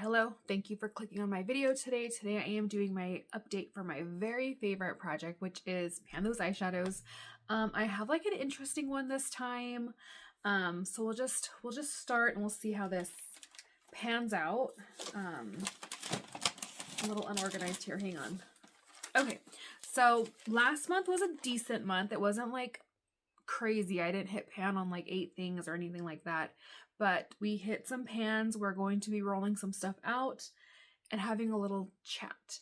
Hello, thank you for clicking on my video today. Today I am doing my update for my very favorite project, which is Pan Those Eyeshadows. I have like an interesting one this time. So we'll just start and we'll see how this pans out. A little unorganized here, hang on. Okay, so last month was a decent month. It wasn't like crazy. I didn't hit pan on like 8 things or anything like that, but we hit some pans. We're going to be rolling some stuff out and having a little chat.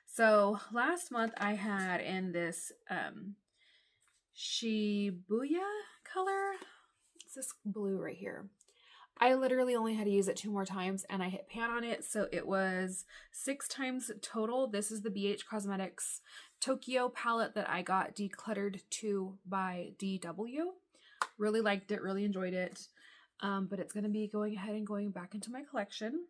So last month I had in this Shibuya color. It's this blue right here. I literally only had to use it 2 more times and I hit pan on it. So it was 6 times total. This is the BH Cosmetics Tokyo palette that I got decluttered 2 by DW. Really liked it, really enjoyed it. But it's going to be going ahead and going back into my collection.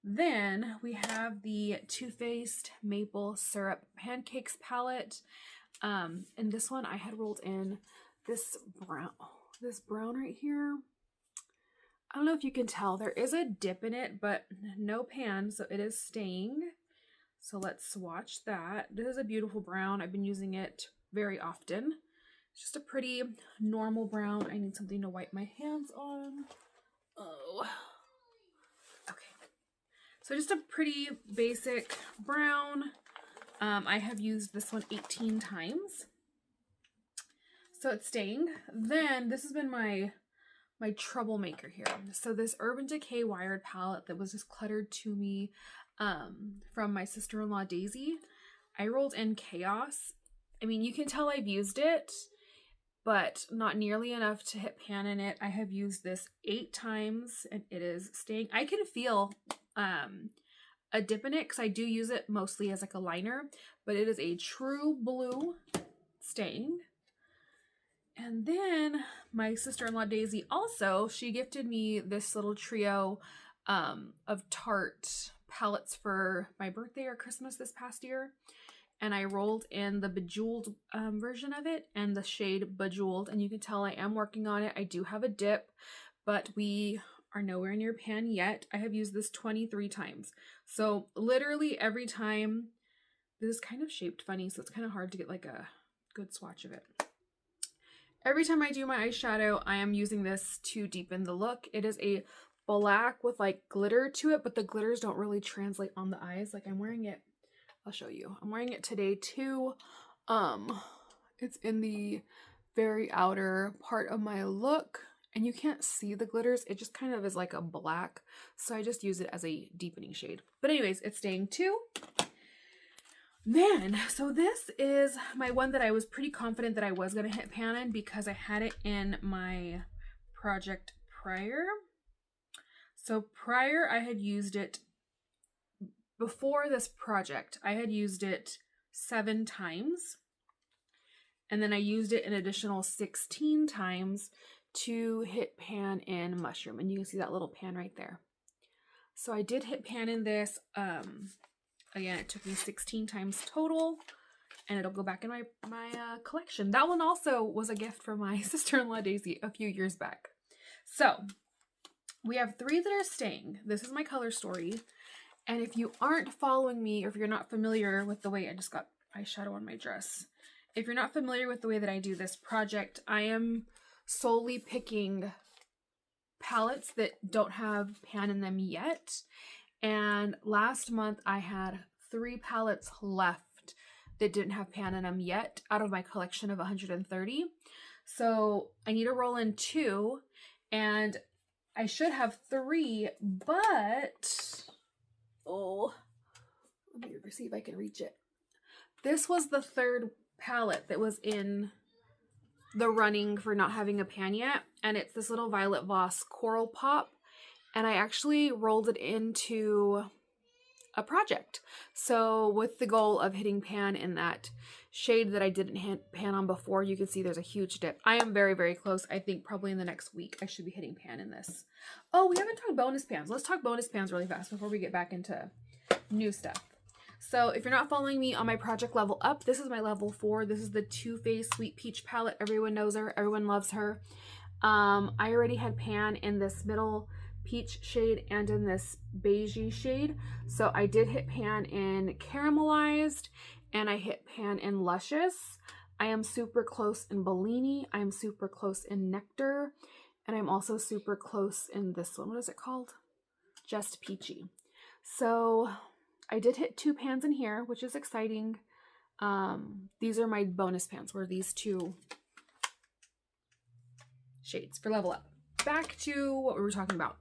Then we have the Too Faced Maple Syrup Pancakes palette. And this one I had rolled in this brown right here. I don't know if you can tell, there is a dip in it, but no pan, so it is staying. So let's swatch that. This is a beautiful brown. I've been using it very often. It's just a pretty normal brown. I need something to wipe my hands on. Oh, okay. So just a pretty basic brown. I have used this one 18 times. So it's staying. Then this has been my troublemaker here. So this Urban Decay Wired palette that was just cluttered to me from my sister-in-law Daisy. I rolled in Chaos. I mean, you can tell I've used it, but not nearly enough to hit pan in it. I have used this 8 times and it is staying. I can feel a dip in it because I do use it mostly as like a liner, but it is a true blue staying. And then my sister-in-law Daisy also, she gifted me this little trio of Tarte palettes for my birthday or Christmas this past year. And I rolled in the Bejeweled version of it and the shade Bejeweled. And you can tell I am working on it. I do have a dip, but we are nowhere near pan yet. I have used this 23 times. So literally every time, this is kind of shaped funny, so it's kind of hard to get like a good swatch of it. Every time I do my eyeshadow, I am using this to deepen the look. It is a black with like glitter to it, but the glitters don't really translate on the eyes. Like I'm wearing it, I'll show you. I'm wearing it today too. It's in the very outer part of my look and you can't see the glitters. It just kind of is like a black. So I just use it as a deepening shade. But anyways, it's staying too. Then, so this is my one that I was pretty confident that I was going to hit pan in because I had it in my project prior. So prior, I had used it, before this project, I had used it 7 times. And then I used it an additional 16 times to hit pan in Mushroom. And you can see that little pan right there. So I did hit pan in this, again, it took me 16 times total, and it'll go back in my collection. That one also was a gift from my sister-in-law Daisy a few years back. So we have 3 that are staying. This is my color story. And if you aren't following me, or if you're not familiar with the way, I just got eyeshadow on my dress. If you're not familiar with the way that I do this project, I am solely picking palettes that don't have pan in them yet. And last month I had 3 palettes left that didn't have pan in them yet out of my collection of 130. So I need to roll in 2 and I should have 3, but oh, let me see if I can reach it. This was the 3rd palette that was in the running for not having a pan yet. And it's this little Violet Voss Coral Pop. And I actually rolled it into a project. So with the goal of hitting pan in that shade that I didn't hit pan on before, you can see there's a huge dip. I am very, very close. I think probably in the next week I should be hitting pan in this. Oh, we haven't talked bonus pans. Let's talk bonus pans really fast before we get back into new stuff. So if you're not following me on my project level up, this is my level 4. This is the Too Faced Sweet Peach palette. Everyone knows her. Everyone loves her. I already had pan in this middle peach shade and in this beigey shade. So I did hit pan in Caramelized and I hit pan in Luscious. I am super close in Bellini. I'm super close in Nectar. And I'm also super close in this one. What is it called? Just Peachy. So I did hit 2 pans in here, which is exciting. These are my bonus pans, were these 2 shades for Level Up. Back to what we were talking about.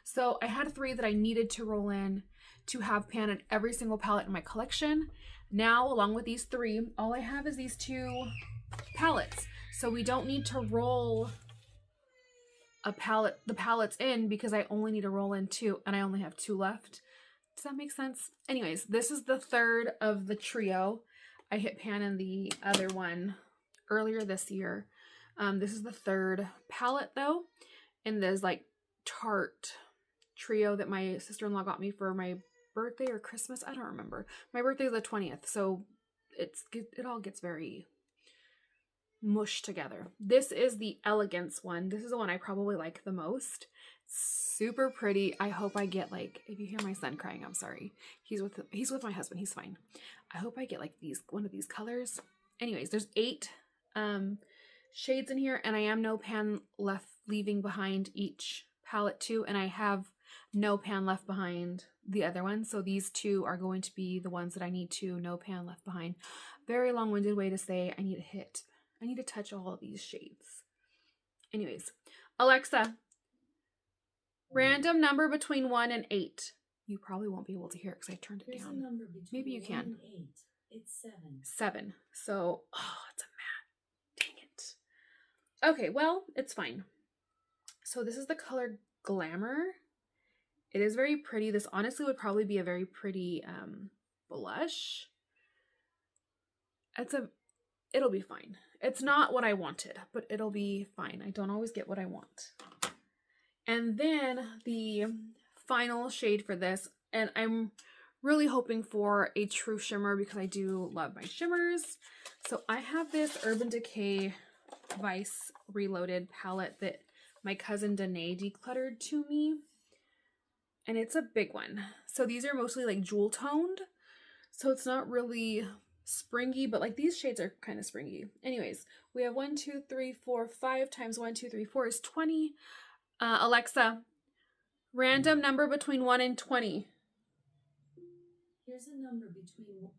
So I had 3 that I needed to roll in to have pan in every single palette in my collection. Now, along with these 3, all I have is these 2 palettes. So we don't need to roll the palettes in because I only need to roll in 2 and I only have 2 left. Does that make sense? Anyways, this is the 3rd of the trio. I hit pan in the other one earlier this year. This is the 3rd palette though, in this like Tarte trio that my sister-in-law got me for my birthday or Christmas. I don't remember. My birthday is the 20th, so it all gets very mushed together. This is the Elegance one. This is the one I probably like the most. Super pretty. I hope I get like, if you hear my son crying, I'm sorry. He's with my husband. He's fine. I hope I get like one of these colors. Anyways, there's 8 shades in here, and I am no pan left leaving behind each palette too, and I have no pan left behind the other one. So these 2 are going to be the ones that I need to no pan left behind. Very long-winded way to say I need to touch all of these shades. Anyways, Alexa, random number between 1 and 8. You probably won't be able to hear it because I turned it down. Maybe you can. 1 and 8. It's 7. 7. So, it's a mat. Dang it. Okay, well, it's fine. So this is the color Glamour. It is very pretty. This honestly would probably be a very pretty blush. It'll be fine. It's not what I wanted, but it'll be fine. I don't always get what I want. And then the final shade for this, and I'm really hoping for a true shimmer because I do love my shimmers. So I have this Urban Decay Vice Reloaded palette that my cousin Danae decluttered to me. And it's a big one. So these are mostly like jewel toned. So it's not really springy, but like these shades are kind of springy. Anyways, we have 1, 2, 3, 4, 5 times 1, 2, 3, 4 is 20. Alexa, random number between 1 and 20. Here's a number between...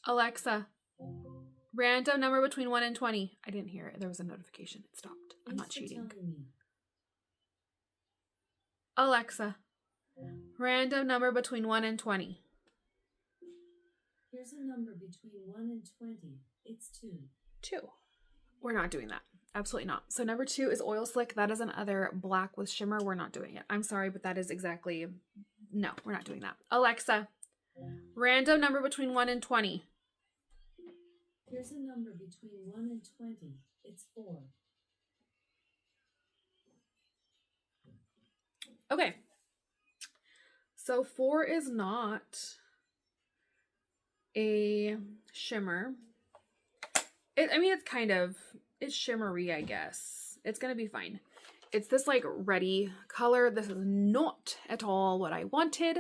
Alexa, random number between 1 and 20. I didn't hear it. There was a notification. It stopped. I'm not cheating. Alexa, random number between 1 and 20. Here's a number between 1 and 20. It's 2. 2. We're not doing that. Absolutely not. So number 2 is Oil Slick. That is another black with shimmer. We're not doing it. I'm sorry, but that is exactly... No, we're not doing that. Alexa, random number between 1 and 20. Here's a number between 1 and 20. It's 4. Okay. So 4 is not a shimmer. It's shimmery, I guess. It's gonna be fine. It's this like reddy color. This is not at all what I wanted,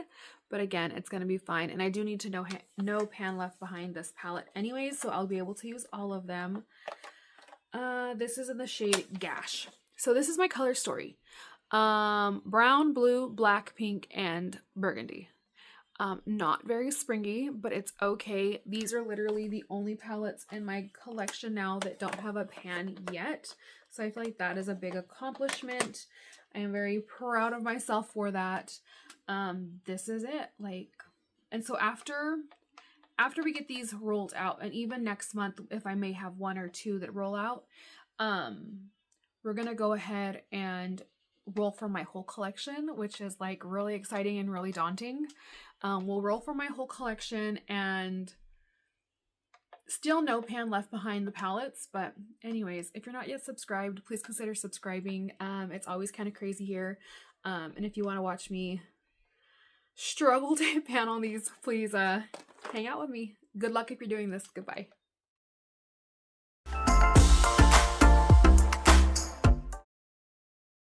but again, it's gonna be fine. And I do need to no pan left behind this palette anyways, so I'll be able to use all of them. This is in the shade Gash. So this is my color story. Brown, blue, black, pink, and burgundy. Not very springy, but it's okay. These are literally the only palettes in my collection now that don't have a pan yet. So I feel like that is a big accomplishment. I am very proud of myself for that. This is it. And so after we get these rolled out, and even next month, if I may have 1 or 2 that roll out, we're gonna go ahead and roll from my whole collection, which is like really exciting and really daunting. We'll roll from my whole collection and still no pan left behind the palettes. But anyways, if you're not yet subscribed, please consider subscribing. It's always kind of crazy here. And if you want to watch me struggle to pan on these, please hang out with me. Good luck if you're doing this. Goodbye.